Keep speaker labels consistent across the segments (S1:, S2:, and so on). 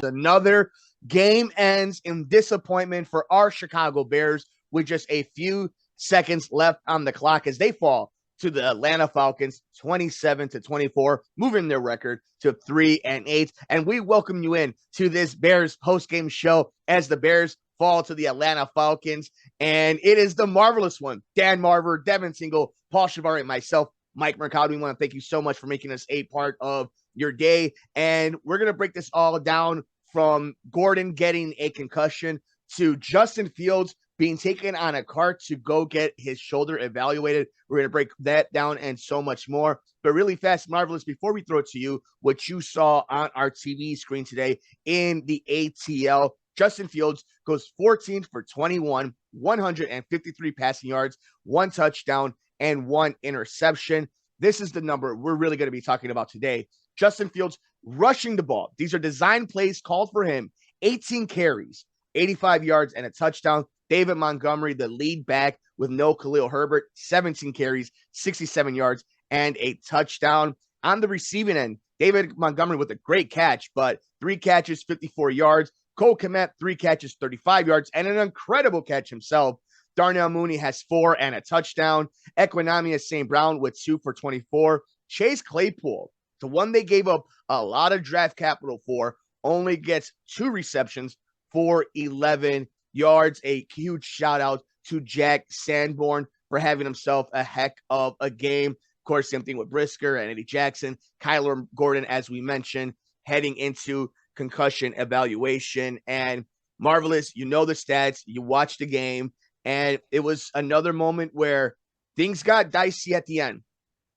S1: another game ends in disappointment for our Chicago Bears with just a few seconds left on the clock as they fall to the Atlanta Falcons 27-24, moving their record to 3-8. And we welcome you in to this Bears postgame show as the Bears fall to the Atlanta Falcons. And it is the marvelous one. Dan Marver, Devin Tingle, Paul Chivari, and myself, Mike Mercado. We want to thank you so much for making us a part of your day. And we're going to break this all down from Gordon getting a concussion to Justin Fields being taken on a cart to go get his shoulder evaluated. We're going to break that down and so much more. But really fast, Marvelous, before we throw it to you, what you saw on our TV screen today in the ATL, Justin Fields goes 14 for 21, 153 passing yards, 1 touchdown, and 1 interception. This is the number we're really going to be talking about today. Justin Fields rushing the ball. These are design plays called for him. 18 carries, 85 yards, and a touchdown. David Montgomery, the lead back with no Khalil Herbert, 17 carries, 67 yards, and a touchdown. On the receiving end, David Montgomery with a great catch, but 3 catches, 54 yards. Cole Kmet, 3 catches, 35 yards, and an incredible catch himself. Darnell Mooney has 4 and a touchdown. Equinemius St. Brown with 2 for 24. Chase Claypool, the one they gave up a lot of draft capital for, only gets 2 receptions for 11 yards. A huge shout out to Jack Sanborn for having himself a heck of a game. Of course, same thing with Brisker and Eddie Jackson. Kyler Gordon, as we mentioned, heading into concussion evaluation. And Marvelous, you know the stats, you watched the game, and it was another moment where things got dicey at the end.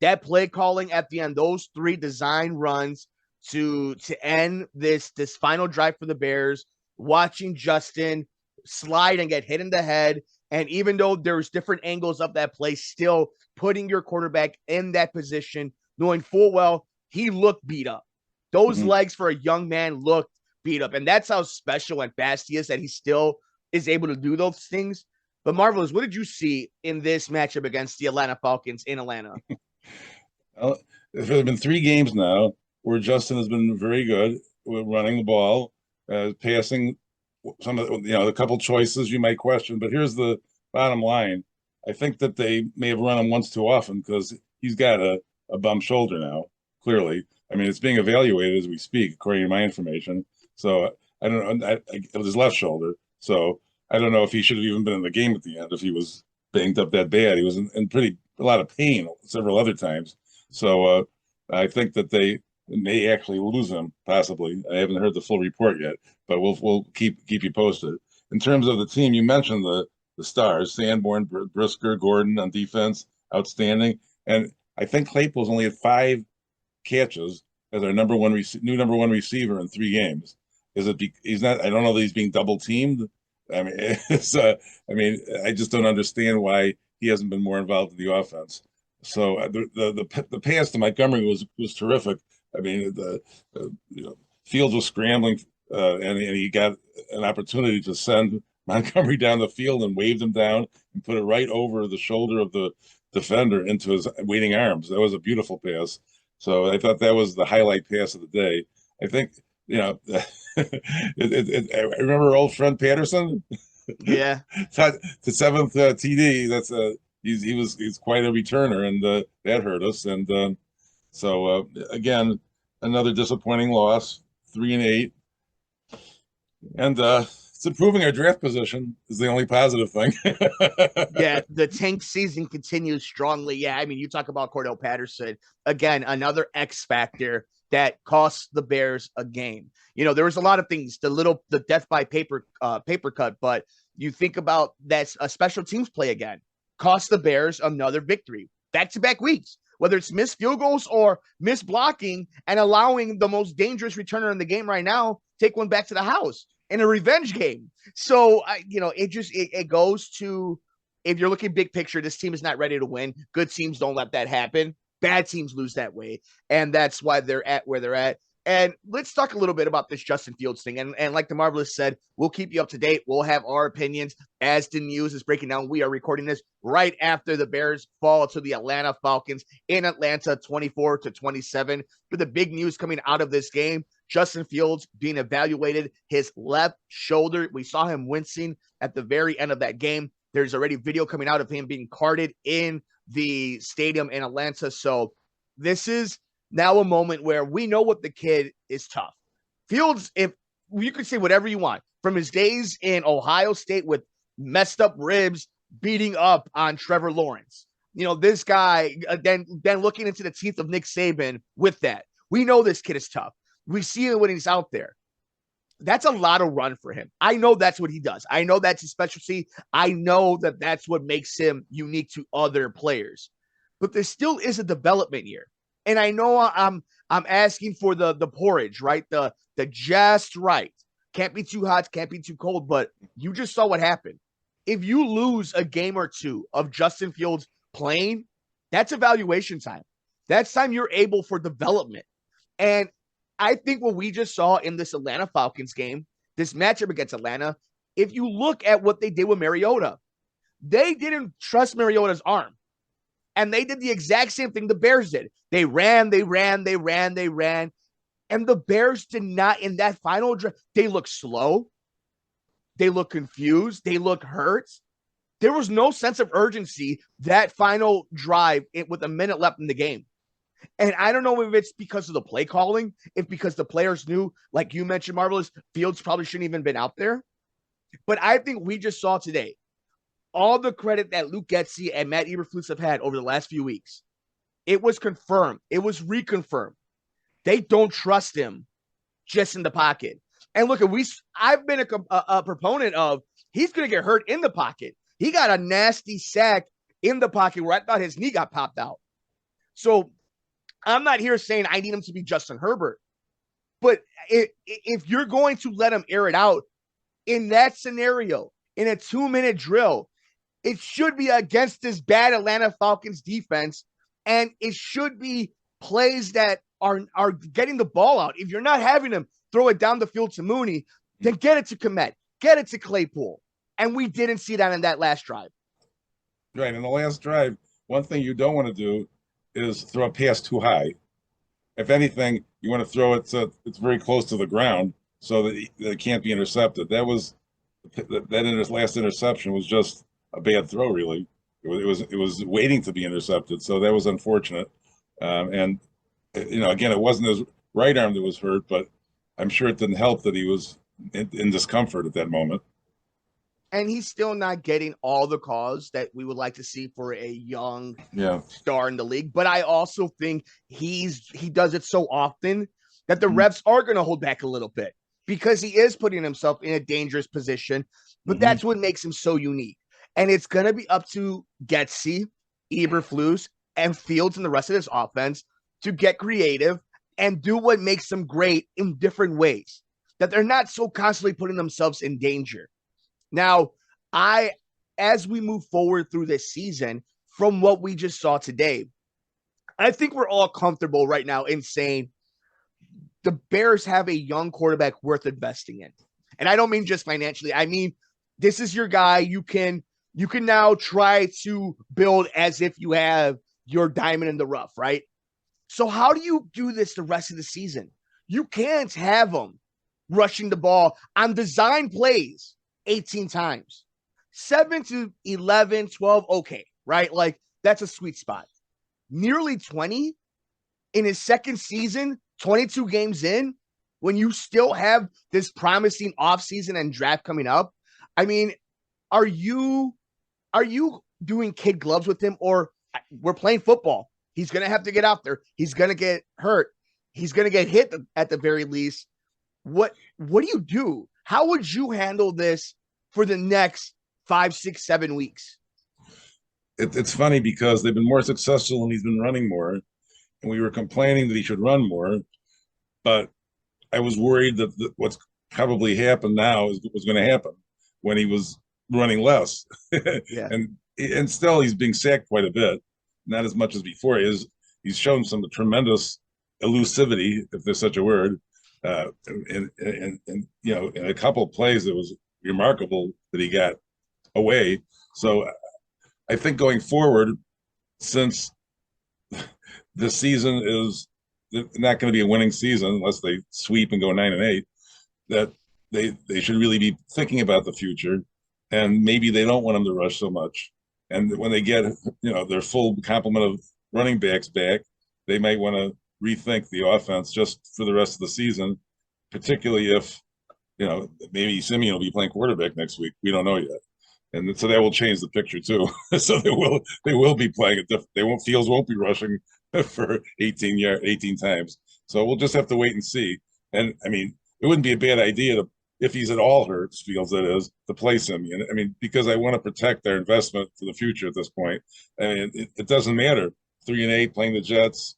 S1: That play calling at the end, those 3 design runs to end this final drive for the Bears, watching Justin slide and get hit in the head. And even though there's different angles of that play, still putting your quarterback in that position, knowing full well he looked beat up. Those legs for a young man looked beat up. And that's how special and fast he is, that he still is able to do those things. But Marvelous, what did you see in this matchup against the Atlanta Falcons in Atlanta?
S2: Well, there have been 3 games now where Justin has been very good with running the ball, passing. Some of a couple choices you might question, but here's the bottom line. I think that they may have run him once too often because he's got a bum shoulder now, clearly. I mean, it's being evaluated as we speak, according to my information. So I don't know. It was his left shoulder. So I don't know if he should have even been in the game at the end if he was banged up that bad. He was in a lot of pain several other times. So I think that they may actually lose him, possibly. I haven't heard the full report yet, but we'll keep you posted. In terms of the team, you mentioned the stars: Sanborn, Brisker, Gordon on defense, outstanding. And I think Claypool's only had 5 catches as our new number one receiver in 3 games. Is it? He's not. I don't know that he's being double teamed. I mean, I just don't understand why he hasn't been more involved in the offense. So the pass to Montgomery was terrific. I mean, Fields was scrambling, and he got an opportunity to send Montgomery down the field and waved him down and put it right over the shoulder of the defender into his waiting arms. That was a beautiful pass. So I thought that was the highlight pass of the day. I think, I remember our old friend Patterson.
S1: Yeah,
S2: the 7th TD. That's he's quite a returner, and that hurt us. And so again, another disappointing loss, 3-8, and it's improving our draft position is the only positive thing.
S1: Yeah, the tank season continues strongly. Yeah, I mean, you talk about Cordell Patterson, again, another X factor that costs the Bears a game. There was a lot of things, the death by paper cut, but you think about that's a special teams play again, cost the Bears another victory, back-to-back weeks, whether it's missed field goals or missed blocking and allowing the most dangerous returner in the game right now take one back to the house in a revenge game. So, it goes to, if you're looking big picture, this team is not ready to win. Good teams don't let that happen. Bad teams lose that way. And that's why they're at where they're at. And let's talk a little bit about this Justin Fields thing. And like the Marvelous said, we'll keep you up to date. We'll have our opinions as the news is breaking down. We are recording this right after the Bears fall to the Atlanta Falcons in Atlanta, 24-27. For the big news coming out of this game, Justin Fields being evaluated, his left shoulder. We saw him wincing at the very end of that game. There's already video coming out of him being carted in the stadium in Atlanta. So this is now a moment where we know what the kid is tough. Fields, if you could say whatever you want, from his days in Ohio State with messed up ribs, beating up on Trevor Lawrence. This guy, then looking into the teeth of Nick Saban with that. We know this kid is tough. We see it when he's out there. That's a lot of run for him. I know that's what he does. I know that's his specialty. I know that that's what makes him unique to other players. But there still is a development year. And I know I'm asking for the porridge, right? The just right. Can't be too hot, can't be too cold, but you just saw what happened. If you lose a game or two of Justin Fields playing, that's evaluation time. That's time you're able for development. And I think what we just saw in this Atlanta Falcons game, this matchup against Atlanta, if you look at what they did with Mariota, they didn't trust Mariota's arm. And they did the exact same thing the Bears did. They ran. And the Bears did not, in that final drive, they looked slow. They looked confused. They looked hurt. There was no sense of urgency that final drive with a minute left in the game. And I don't know if it's because of the play calling, if because the players knew, like you mentioned, Marvelous, Fields probably shouldn't even been out there. But I think we just saw today all the credit that Luke Getsy and Matt Eberflus have had over the last few weeks. It was confirmed. It was reconfirmed. They don't trust him just in the pocket. And look, I've been a proponent of he's going to get hurt in the pocket. He got a nasty sack in the pocket where I thought his knee got popped out. So I'm not here saying I need him to be Justin Herbert. But if you're going to let him air it out in that scenario, in a 2-minute drill, it should be against this bad Atlanta Falcons defense. And it should be plays that are getting the ball out. If you're not having him throw it down the field to Mooney, then get it to Kmet, get it to Claypool. And we didn't see that in that last drive.
S2: Right. In the last drive, one thing you don't want to do is throw a pass too high. If anything, you want to throw it so it's very close to the ground so that it can't be intercepted. Last interception was just a bad throw, really. It was waiting to be intercepted, so that was unfortunate. And again, it wasn't his right arm that was hurt, but I'm sure it didn't help that he was in discomfort at that moment.
S1: And he's still not getting all the calls that we would like to see for a young star in the league. But I also think he does it so often that the refs are going to hold back a little bit because he is putting himself in a dangerous position. But that's what makes him so unique. And it's going to be up to Getsy, Eberflus, and Fields and the rest of this offense to get creative and do what makes them great in different ways, that they're not so constantly putting themselves in danger. Now, as we move forward through this season, from what we just saw today, I think we're all comfortable right now in saying the Bears have a young quarterback worth investing in. And I don't mean just financially. I mean, this is your guy. You can now try to build as if you have your diamond in the rough, right? So how do you do this the rest of the season? You can't have them rushing the ball on design plays 18 times. 7 to 11, 12, okay, right? Like, that's a sweet spot. Nearly 20 in his second season, 22 games in, when you still have this promising offseason and draft coming up. I mean, are you doing kid gloves with him, or we're playing football? He's going to have to get out there. He's going to get hurt. He's going to get hit at the very least. What do you do? How would you handle this for the next 5, 6, 7 weeks?
S2: It's funny because they've been more successful and he's been running more. And we were complaining that he should run more. But I was worried that what's probably happened now is what was going to happen when he was running less.
S1: Yeah.
S2: And still he's being sacked quite a bit. Not as much as before. He's shown some tremendous elusivity, if there's such a word. And in a couple of plays, it was remarkable that he got away. So I think going forward, since the season is they're not going to be a winning season unless they sweep and go 9-8. That they should really be thinking about the future, and maybe they don't want them to rush so much. And when they get their full complement of running backs back, they might want to rethink the offense just for the rest of the season, particularly if maybe Simeon will be playing quarterback next week. We don't know yet, and so that will change the picture too. So they will be playing it different. Fields won't be rushing for 18 times. So we'll just have to wait and see. And I mean, it wouldn't be a bad idea to, if he's at all hurt, Fields that is, to play Simeon. I mean, because I want to protect our investment for the future at this point. I mean, it doesn't matter. 3-8 playing the Jets.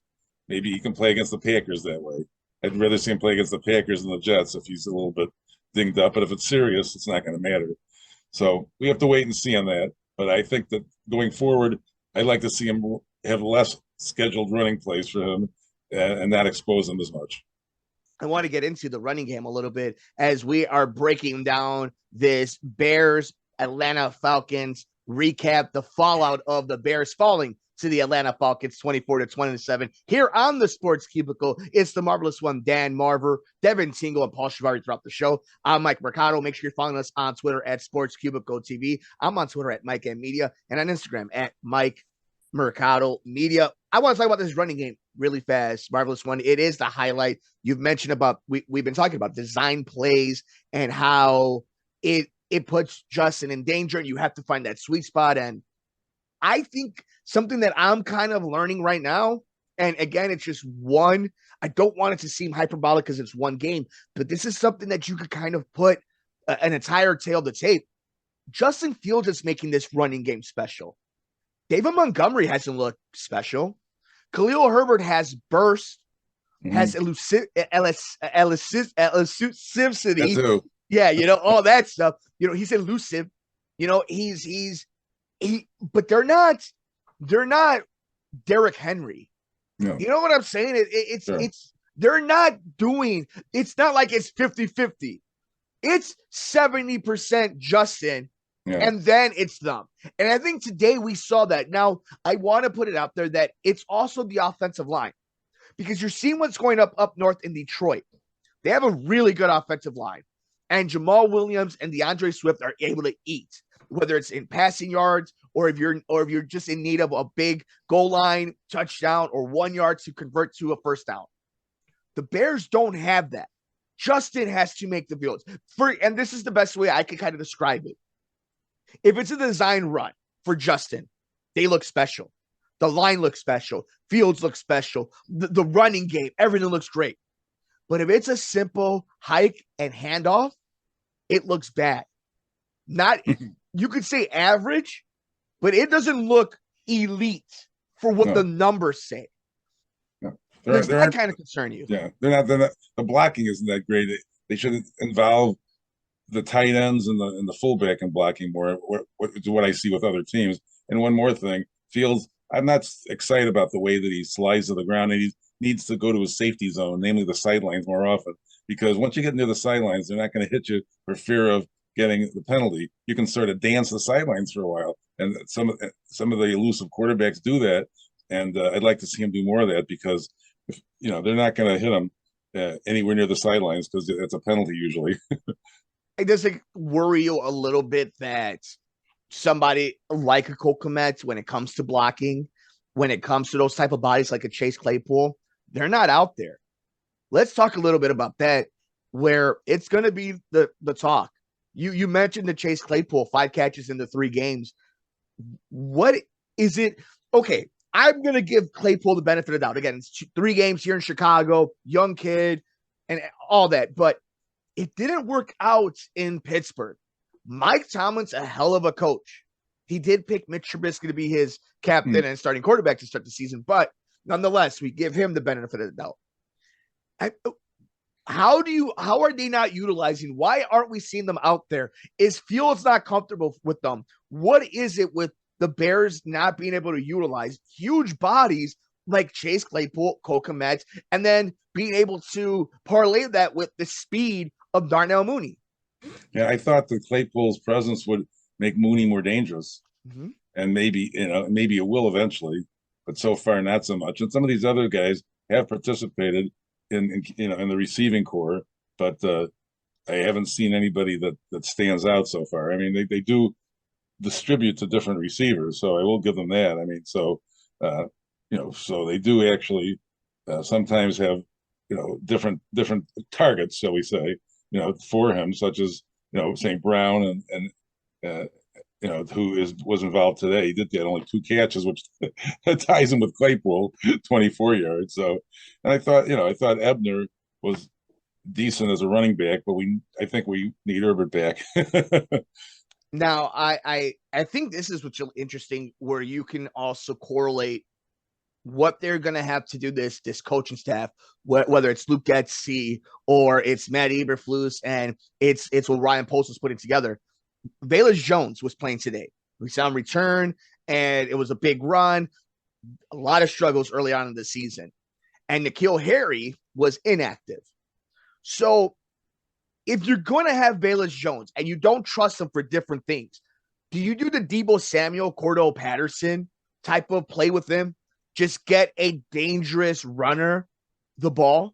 S2: Maybe he can play against the Packers that way. I'd rather see him play against the Packers than the Jets if he's a little bit dinged up. But if it's serious, it's not going to matter. So we have to wait and see on that. But I think that going forward, I'd like to see him have less scheduled running plays for him and not expose him as much.
S1: I want to get into the running game a little bit as we are breaking down this Bears Atlanta Falcons recap, the fallout of the Bears falling to the Atlanta Falcons 24-27 here on the Sports Cubicle. It's the marvelous one, Dan Marver, Devin Tingle, and Paul Chivari throughout the show. I'm Mike Mercado. Make sure you're following us on Twitter at Sports Cubicle TV. I'm on Twitter at Mike M Media and on Instagram at Mike Mercado Media. I want to talk about this running game really fast. Marvelous one. It is the highlight. You've mentioned about, we've been talking about design plays and how it puts Justin in danger and you have to find that sweet spot. And I think something that I'm kind of learning right now, and again, it's just one, I don't want it to seem hyperbolic because it's one game, but this is something that you could kind of put an entire tail to tape. Justin Fields is making this running game special. David Montgomery hasn't looked special. Khalil Herbert has burst, has elusivity. Yeah, all that stuff. He's elusive. But they're not Derrick Henry.
S2: No.
S1: You know what I'm saying? They're not doing, it's not like it's 50-50. It's 70% Justin. Yeah. And then it's them. And I think today we saw that. Now, I want to put it out there that it's also the offensive line because you're seeing what's going up north in Detroit. They have a really good offensive line. And Jamal Williams and DeAndre Swift are able to eat, whether it's in passing yards or if you're just in need of a big goal line touchdown or 1 yard to convert to a first down. The Bears don't have that. Justin has to make the fields. And this is the best way I can kind of describe it. If it's a design run for Justin, they look special. The line looks special. Fields look special. The running game, everything looks great. But if it's a simple hike and handoff, it looks bad. Not, you could say average, but it doesn't look elite for what the numbers say.
S2: No.
S1: Does that kind of concern you?
S2: Yeah, they're not. The blocking isn't that great. They should involve the tight ends and the fullback in blocking more. What I see with other teams. And one more thing, Fields. I'm not excited about the way that he slides to the ground, and he needs to go to his safety zone, namely the sidelines, more often. Because once you get near the sidelines, they're not going to hit you for fear of getting the penalty. You can sort of dance the sidelines for a while, and some of the elusive quarterbacks do that. And I'd like to see him do more of that because they're not going to hit him anywhere near the sidelines because it's a penalty usually.
S1: Does it worry you a little bit that somebody like a Cole Kmet, when it comes to blocking, when it comes to those type of bodies like a Chase Claypool, they're not out there? Let's talk a little bit about that, where it's going to be the talk. You mentioned the Chase Claypool, 5 catches in the 3 games. What is it? Okay, I'm going to give Claypool the benefit of the doubt. Again, it's 3 games here in Chicago, young kid, and all that. But it didn't work out in Pittsburgh. Mike Tomlin's a hell of a coach. He did pick Mitch Trubisky to be his captain and starting quarterback to start the season. But nonetheless, we give him the benefit of the doubt. How are they not utilizing? Why aren't we seeing them out there? Is Fields not comfortable with them? What is it with the Bears not being able to utilize huge bodies like Chase Claypool, Cole Kmet, and then being able to parlay that with the speed of Darnell Mooney?
S2: Yeah, I thought that Claypool's presence would make Mooney more dangerous. And maybe it will eventually, but so far not so much. And some of these other guys, have participated in the receiving core, but I haven't seen anybody that stands out so far. I mean, they do distribute to different receivers, so I will give them that. I mean, so so they do actually sometimes have different targets, shall we say, for him, such as St. Brown and uh, who was involved today. He did get only 2 catches, which ties him with Claypool, 24 yards. So, and I thought Ebner was decent as a running back, but I think we need Herbert back.
S1: Now, I think this is what's interesting, where you can also correlate what they're going to have to do this coaching staff, whether it's Luke Getsy or it's Matt Eberflus, and it's what Ryan Poles was putting together. Velus Jones was playing today. We saw him return, and it was a big run. A lot of struggles early on in the season. And N'Keal Harry was inactive. So if you're going to have Velus Jones and you don't trust him for different things, do you do the Deebo Samuel, Cordell Patterson type of play with him? Just get a dangerous runner the ball?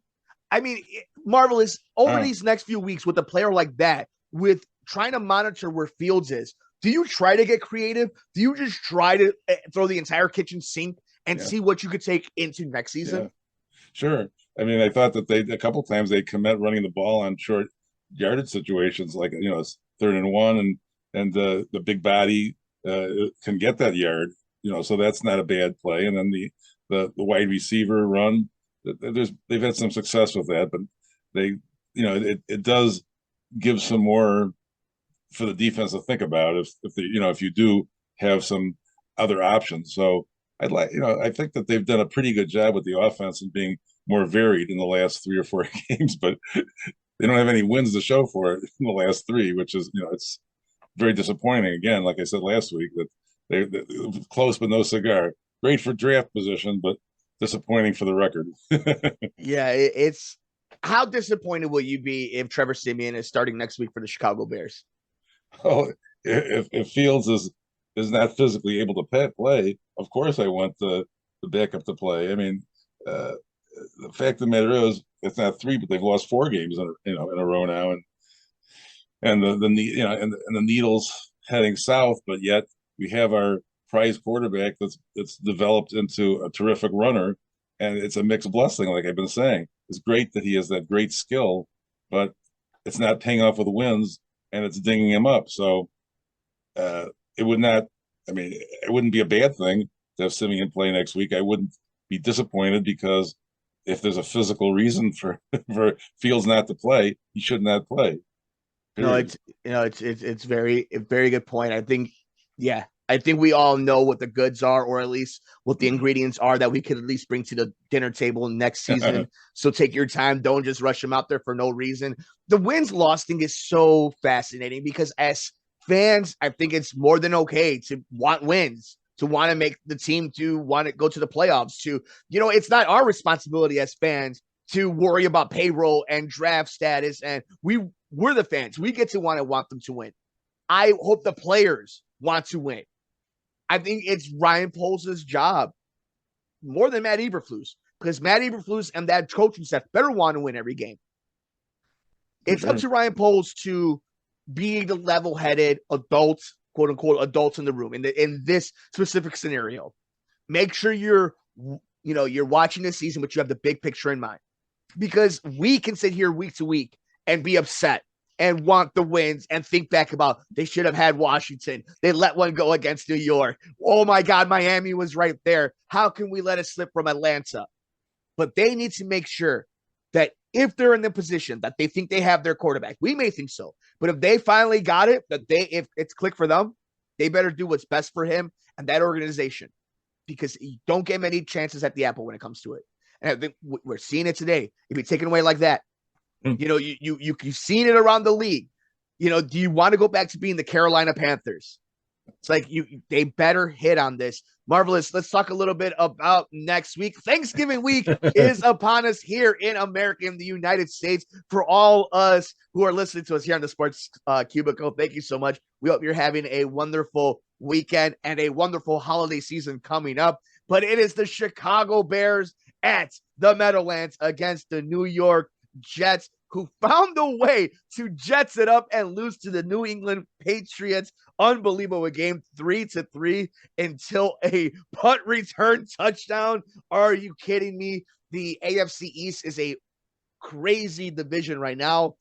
S1: I mean, Marvelous, over these next few weeks with a player like that, with trying to monitor where Fields is, do you try to get creative? Do you just try to throw the entire kitchen sink and see what you could take into next season?
S2: Yeah. Sure. I mean, I thought that a couple times they commit running the ball on short yardage situations, like it's 3rd and 1, and the big body can get that yard, so that's not a bad play. And then the wide receiver run, they've had some success with that, but they it does give some more for the defense to think about if you do have some other options. So I think that they've done a pretty good job with the offense and being more varied in the last 3 or 4 games, but they don't have any wins to show for it in the last 3, which is, it's very disappointing. Again, like I said last week, that they're close but no cigar. Great for draft position, but disappointing for the record.
S1: Yeah, it's how disappointed will you be if Trevor Siemian is starting next week for the Chicago Bears?
S2: Oh, if Fields is not physically able to play, of course I want the backup to play. I mean, the fact of the matter is, it's not 3, but they've lost 4 games in a row now, and the needle's heading south. But yet we have our prize quarterback that's developed into a terrific runner, and it's a mixed blessing. Like I've been saying, it's great that he has that great skill, but it's not paying off with wins, and it's dinging him up. So it would not. I mean, it wouldn't be a bad thing to have Simeon play next week. I wouldn't be disappointed, because if there's a physical reason for Fields not to play, he should not play.
S1: Period. No, it's very good point. I think we all know what the goods are, or at least what the ingredients are that we could at least bring to the dinner table next season. So take your time. Don't just rush them out there for no reason. The wins-loss thing is so fascinating, because as fans, I think it's more than okay to want wins, to want to make the team, to want to go to the playoffs, to, it's not our responsibility as fans to worry about payroll and draft status. And we're the fans. We get to want them to win. I hope the players want to win. I think it's Ryan Poles' job more than Matt Eberflus, because Matt Eberflus and that coaching staff better want to win every game. It's up to Ryan Poles to be the level-headed adult, quote unquote, adults in the room in this specific scenario. Make sure you're watching this season, but you have the big picture in mind, because we can sit here week to week and be upset and want the wins and think back about they should have had Washington. They let one go against New York. Oh my God, Miami was right there. How can we let it slip from Atlanta? But they need to make sure that if they're in the position that they think they have their quarterback, we may think so, but if they finally got it, if it's click for them, they better do what's best for him and that organization, because you don't get many chances at the apple when it comes to it. And I think we're seeing it today. If you take it away like that, you've seen it around the league. Do you want to go back to being the Carolina Panthers? It's like they better hit on this. Marvelous. Let's talk a little bit about next week. Thanksgiving week is upon us here in America, in the United States. For all us who are listening to us here on the Sports Cubicle, thank you so much. We hope you're having a wonderful weekend and a wonderful holiday season coming up. But it is the Chicago Bears at the Meadowlands against the New York Jets, who found a way to Jets it up and lose to the New England Patriots. Unbelievable game, 3-3 until a punt return touchdown. Are you kidding me? The AFC East is a crazy division right now.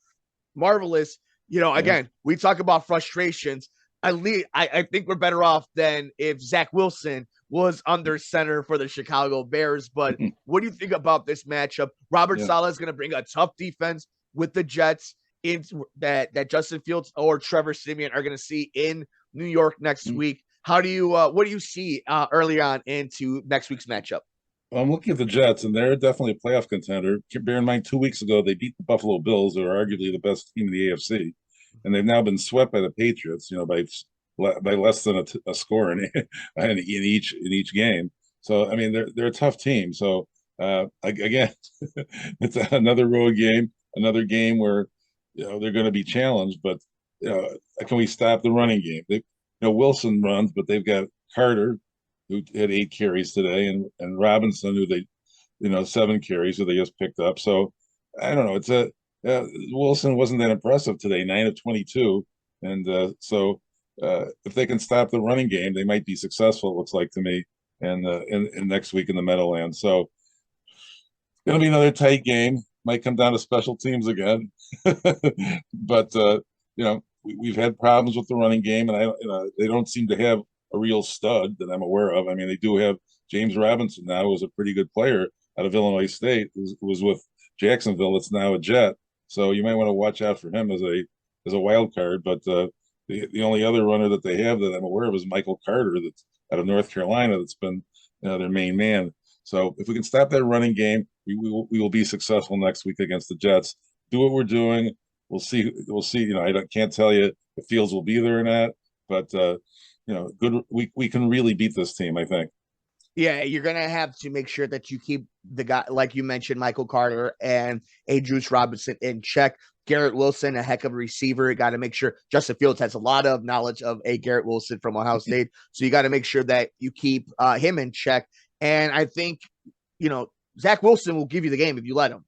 S1: Marvelous. Again, we talk about frustrations. I think we're better off than if Zach Wilson was under center for the Chicago Bears. But what do you think about this matchup? Robert Saleh is going to bring a tough defense with the Jets that Justin Fields or Trevor Siemian are going to see in New York next week. What do you see early on into next week's matchup?
S2: Well, I'm looking at the Jets, and they're definitely a playoff contender. Bear in mind, 2 weeks ago, they beat the Buffalo Bills, who are arguably the best team in the AFC. And they've now been swept by the Patriots, by less than a score in each game. So I mean, they're a tough team. So again, it's another road game, another game where they're going to be challenged. But can we stop the running game? Wilson runs, but they've got Carter, who had 8 carries today, and Robinson, who they 7 carries, who they just picked up. So I don't know. Wilson wasn't that impressive today, 9 of 22, and so if they can stop the running game, they might be successful. It looks like to me, and in next week in the Meadowlands. So going to be another tight game. Might come down to special teams again, but we've had problems with the running game, and they don't seem to have a real stud that I'm aware of. I mean, they do have James Robinson now, who's a pretty good player out of Illinois State, who was with Jacksonville. It's now a Jet. So you might want to watch out for him as a wild card. But the only other runner that they have that I'm aware of is Michael Carter, that's out of North Carolina, that's been their main man. So if we can stop that running game, we will be successful next week against the Jets. Do what we're doing. We'll see. I can't tell you if Fields will be there or not, but good. We can really beat this team, I think.
S1: Yeah, you're going to have to make sure that you keep the guy, like you mentioned, Michael Carter and Juice Robinson in check. Garrett Wilson, a heck of a receiver. You got to make sure Justin Fields has a lot of knowledge of Garrett Wilson from Ohio State. So you got to make sure that you keep him in check. And I think, Zach Wilson will give you the game if you let him.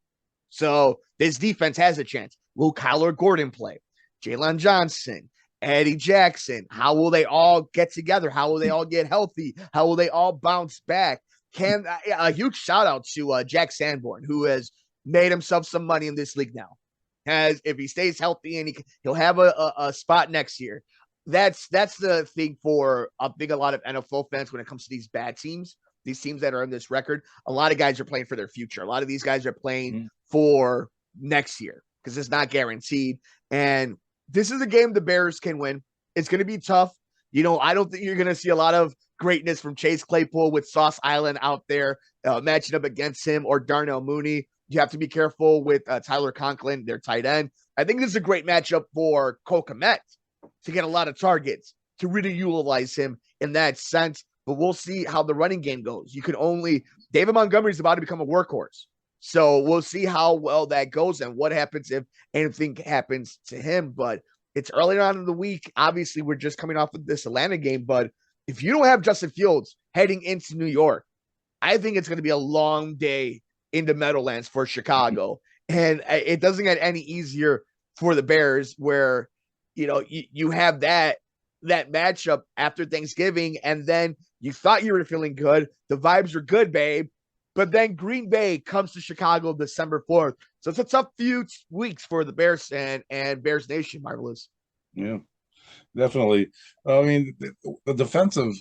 S1: So this defense has a chance. Will Kyler Gordon play? Jalen Johnson? Eddie Jackson, how will they all get together? How will they all get healthy? How will they all bounce back? A huge shout out to Jack Sanborn, who has made himself some money in this league now. If he stays healthy and he'll have a spot next year. That's the thing for I think a lot of NFL fans when it comes to these bad teams, these teams that are in this record. A lot of guys are playing for their future. A lot of these guys are playing for next year because it's not guaranteed. And this is a game the Bears can win. It's going to be tough. I don't think you're going to see a lot of greatness from Chase Claypool with Sauce Island out there matching up against him or Darnell Mooney. You have to be careful with Tyler Conklin, their tight end. I think this is a great matchup for Cole Kmet to get a lot of targets, to really utilize him in that sense. But we'll see how the running game goes. David Montgomery is about to become a workhorse. So we'll see how well that goes and what happens if anything happens to him. But it's earlier on in the week. Obviously, we're just coming off of this Atlanta game. But if you don't have Justin Fields heading into New York, I think it's going to be a long day in the Meadowlands for Chicago. And it doesn't get any easier for the Bears where, you have that matchup after Thanksgiving. And then you thought you were feeling good. The vibes are good, babe. But then Green Bay comes to Chicago December 4th. So it's a tough few weeks for the Bears and Bears Nation, Marvelous.
S2: Yeah, definitely. I mean, the defensive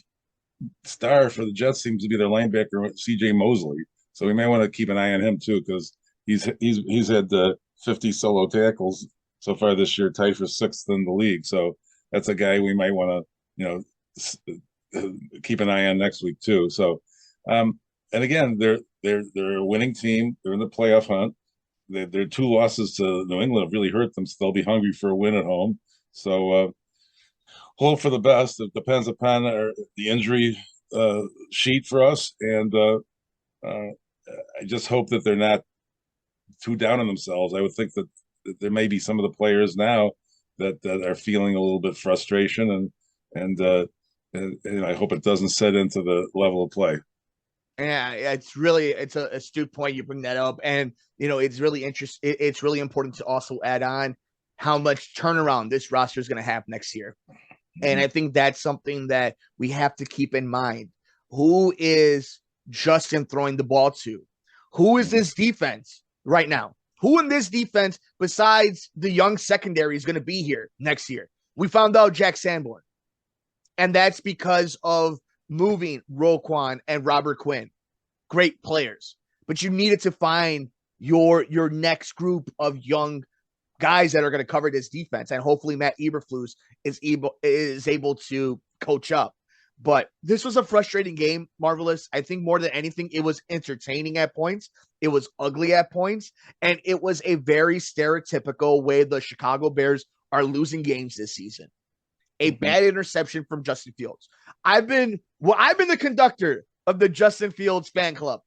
S2: star for the Jets seems to be their linebacker, C.J. Mosley. So we may want to keep an eye on him too, because he's had 50 solo tackles so far this year, tied for 6th in the league. So that's a guy we might want to keep an eye on next week too. So and again, they're a winning team. They're in the playoff hunt. Their 2 losses to New England have really hurt them, so they'll be hungry for a win at home. So hope for the best. It depends upon the injury sheet for us, and I just hope that they're not too down on themselves. I would think that there may be some of the players now that are feeling a little bit frustration, and I hope it doesn't set into the level of play.
S1: Yeah, it's a astute point you bring that up, and it's really interesting. It's really important to also add on how much turnaround this roster is going to have next year, and I think that's something that we have to keep in mind. Who is Justin throwing the ball to? Who is this defense right now? Who in this defense besides the young secondary is going to be here next year? We found out Jack Sanborn, and that's because of moving Roquan and Robert Quinn. Great players, but you needed to find your next group of young guys that are going to cover this defense, and hopefully Matt Eberflus is able to coach up. But this was a frustrating game, Marvelous. I think more than anything, it was entertaining at points. It was ugly at points, and it was a very stereotypical way the Chicago Bears are losing games this season. A bad interception from Justin Fields. I've been the conductor of the Justin Fields fan club.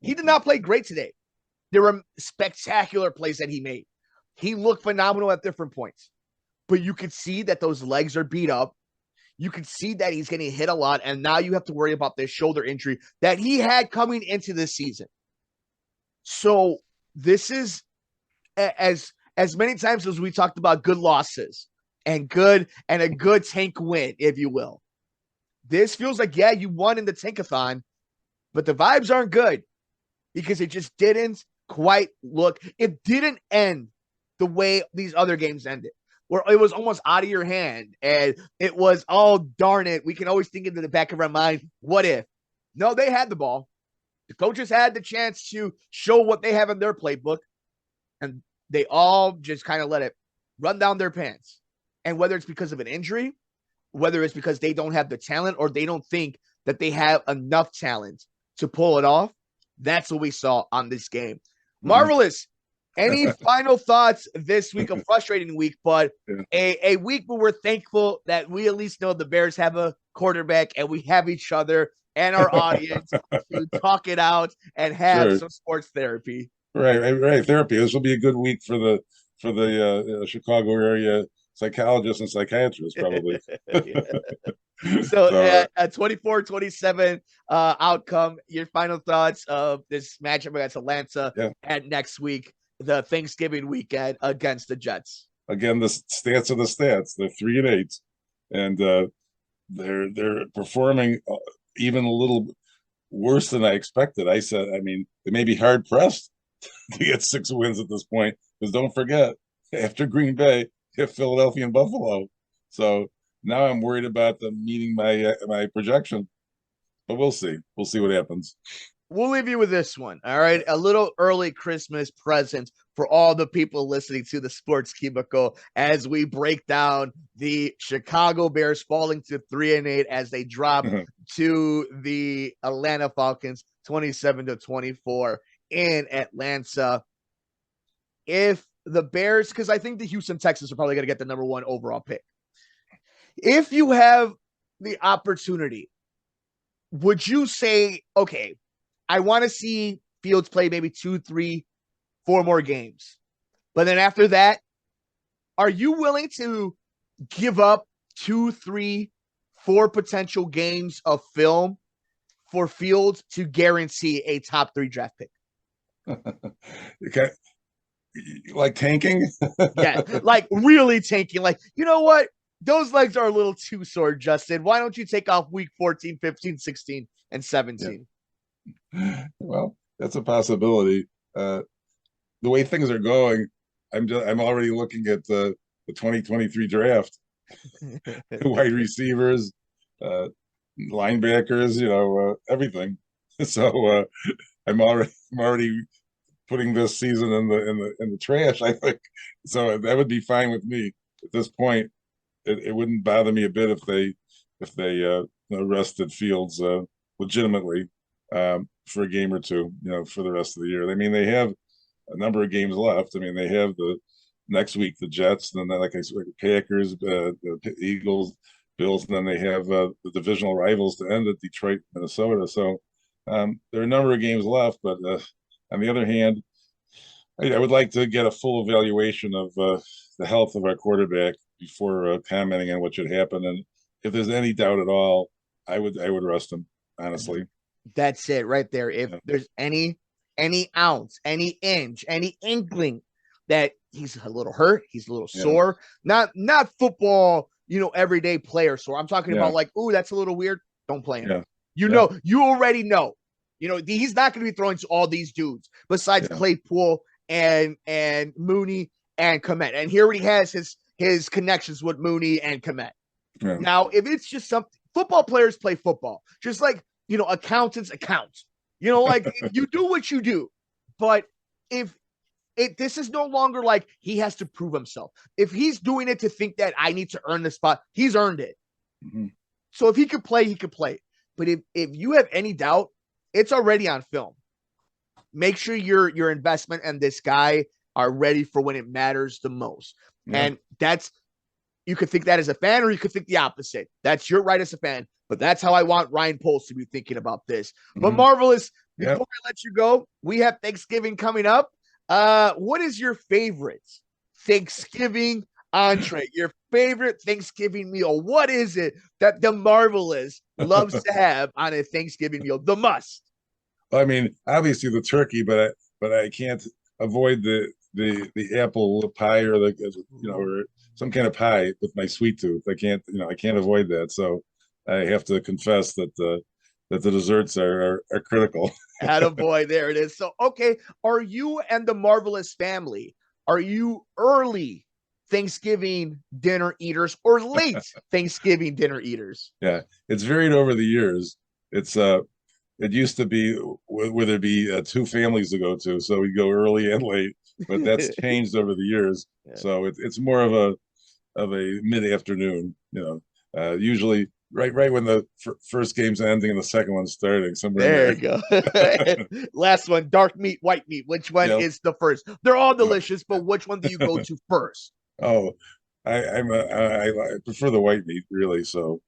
S1: He did not play great today. There were spectacular plays that he made. He looked phenomenal at different points. But you could see that those legs are beat up. You could see that he's getting hit a lot, and now you have to worry about this shoulder injury that he had coming into this season. So this is as many times as we talked about good losses and a good tank win, if you will. This feels like, yeah, you won in the tankathon, but the vibes aren't good because it just didn't quite look. It didn't end the way these other games ended, where it was almost out of your hand. And it was, oh, darn it. We can always think into the back of our mind, what if? No, they had the ball. The coaches had the chance to show what they have in their playbook, and they all just kind of let it run down their pants. And whether it's because of an injury, whether it's because they don't have the talent or they don't think that they have enough talent to pull it off, that's what we saw on this game. Marvelous. Any final thoughts this week? A frustrating week, but a week where we're thankful that we at least know the Bears have a quarterback and we have each other and our audience to talk it out and have some sports therapy.
S2: Right. Therapy. This will be a good week for the Chicago area psychologists and psychiatrists, probably.
S1: So a 24-27 outcome. Your final thoughts of this matchup against Atlanta and next week, the Thanksgiving weekend against the Jets.
S2: Again, the stats are the stats. They're 3-8, and they're performing even a little worse than I expected. I said, I mean, they may be hard pressed to get 6 wins at this point, because don't forget, after Green Bay, you have Philadelphia and Buffalo. So now I'm worried about them meeting my projection, but we'll see. We'll see what happens.
S1: We'll leave you with this one. All right. A little early Christmas present for all the people listening to the Sports Cubicle as we break down the Chicago Bears falling to 3-8 as they drop to the Atlanta Falcons 27-24 in Atlanta. If the Bears, because I think the Houston Texans are probably going to get the number 1 overall pick. If you have the opportunity, would you say, okay, I want to see Fields play maybe 2, 3, 4 more games, but then after that, are you willing to give up 2, 3, 4 potential games of film for Fields to guarantee a top 3 draft pick?
S2: Okay. Like tanking?
S1: Yeah, like really tanking. Like, you know what? Those legs are a little too sore, Justin. Why don't you take off week 14, 15, 16, and 17?
S2: Yeah. Well, that's a possibility. The way things are going, I'm already looking at the 2023 draft. Wide receivers, linebackers, everything. So I'm already putting this season in the trash, I think. So that would be fine with me at this point. It wouldn't bother me a bit if they arrested Fields legitimately for a game or two, for the rest of the year. I mean, they have a number of games left. I mean, they have the next week the Jets, and then like I said, the Packers, the Eagles, Bills, and then they have the divisional rivals to end it, Detroit, Minnesota. So there are a number of games left, but on the other hand, I would like to get a full evaluation of the health of our quarterback before commenting on what should happen. And if there's any doubt at all, I would rest him, honestly.
S1: That's it right there. If there's any ounce, any inch, any inkling that he's a little hurt, he's a little sore, not football, everyday player. So I'm talking about like, ooh, that's a little weird. Don't play him. You already know. He's not going to be throwing to all these dudes besides Claypool and Mooney and Kmet. And he already has his connections with Mooney and Kmet. Yeah. Now, if it's just something, football players play football, just like, accountants account. Like you do what you do. But if this is no longer like he has to prove himself. If he's doing it to think that I need to earn the spot, he's earned it. Mm-hmm. So if he could play, he could play. But if you have any doubt, it's already on film. Make sure your investment and this guy are ready for when it matters the most. Yeah. And you could think that as a fan, or you could think the opposite. That's your right as a fan. But that's how I want Ryan Poles to be thinking about this. Mm-hmm. But Marvelous, before I let you go, we have Thanksgiving coming up. What is your favorite Thanksgiving entree? Your favorite Thanksgiving meal? What is it that the Marvelous loves to have on a Thanksgiving meal? The must.
S2: I mean, obviously the turkey, but I can't avoid the apple pie or or some kind of pie with my sweet tooth. I can't avoid that. So I have to confess that the desserts are critical.
S1: Attaboy, there it is. So, okay, are you and the Marvelous family, are you early Thanksgiving dinner eaters or late Thanksgiving dinner eaters?
S2: Yeah, it's varied over the years. It used to be where there'd be two families to go to, so we'd go early and late, but that's changed over the years. Yeah. So it's more of a mid-afternoon, usually right when the first game's ending and the second one's starting. Somewhere
S1: there you go. Last one, dark meat, white meat. Which one is the first? They're all delicious, but which one do you go to first?
S2: Oh, I prefer the white meat, really. So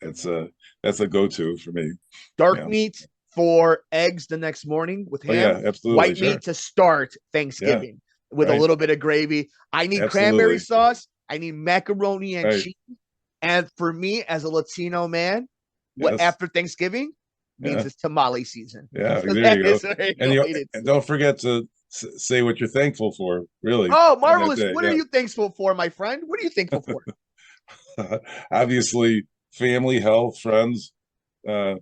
S2: that's a go-to for me.
S1: Dark meat for eggs the next morning with ham.
S2: Oh, yeah, absolutely.
S1: White meat to start Thanksgiving with a little bit of gravy. I need cranberry sauce. I need macaroni and cheese. And for me, as a Latino man, after Thanksgiving means it's tamale season.
S2: Yeah, so there you go. And don't forget to say what you're thankful for, really.
S1: Oh, Marvelous. What are you thankful for, my friend? What are you thankful for?
S2: Obviously, family, health, friends, all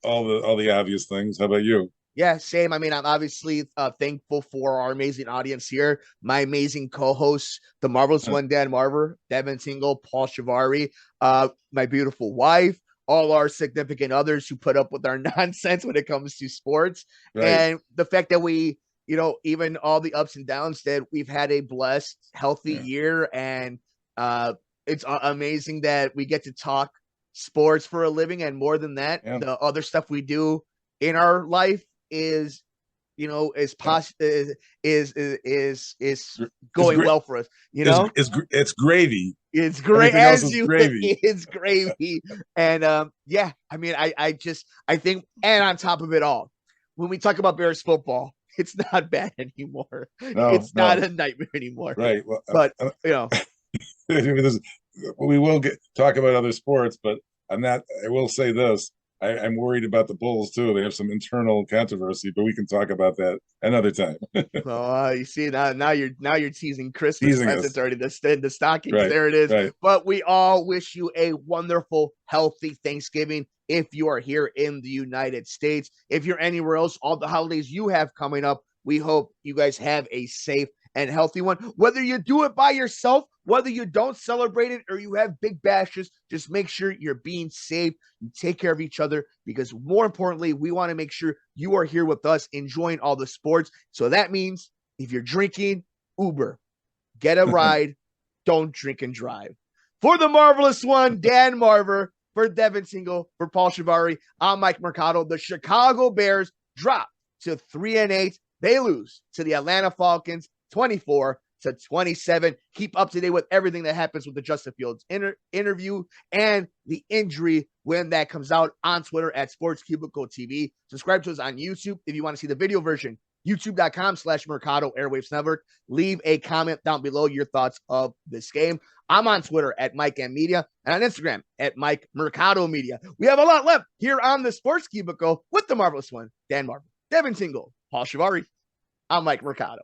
S2: the obvious things. How about you?
S1: Yeah, same. I mean, I'm obviously thankful for our amazing audience here, my amazing co-hosts, the Marvelous one, Dan Marver, Devin Tingle, Paul Chivari, my beautiful wife, all our significant others who put up with our nonsense when it comes to sports, and the fact that we, even all the ups and downs, that we've had a blessed, healthy year, and it's amazing that we get to talk sports for a living, and more than that, the other stuff we do in our life is going well for us.
S2: It's gravy.
S1: It's great as you gravy. It's gravy. And I mean, I think, and on top of it all, when we talk about Bears football, it's not bad anymore. It's not a nightmare anymore.
S2: Right. Well,
S1: but
S2: we will talk about other sports, but I will say this. I'm worried about the Bulls too. They have some internal controversy, but we can talk about that another time.
S1: Well, you see, now you're teasing Christmas presents already. The stockings,
S2: right,
S1: there it is.
S2: Right.
S1: But we all wish you a wonderful, healthy Thanksgiving if you are here in the United States. If you're anywhere else, all the holidays you have coming up, we hope you guys have a safe and healthy one. Whether you do it by yourself, whether you don't celebrate it, or you have big bashes, just make sure you're being safe. You take care of each other, because more importantly, we want to make sure you are here with us enjoying all the sports. So that means if you're drinking, Uber, get a ride, don't drink and drive. For the Marvelous one, Dan Marver, for Devin Tingle, for Paul Chivari, I'm Mike Mercado. The Chicago Bears drop to 3-8. They lose to the Atlanta Falcons 24-27. Keep up to date with everything that happens with the Justin Fields interview and the injury when that comes out on Twitter at Sports Cubicle TV. Subscribe to us on YouTube if you want to see the video version. youtube.com/Mercado Airwaves Network. Leave a comment down below your thoughts of this game. I'm on Twitter at Mike M Media and on Instagram at Mike Mercado Media. We have a lot left here on the Sports Cubicle with the marvelous one, Dan Marver, Devin Tingle, Paul Chivari. I'm Mike Mercado.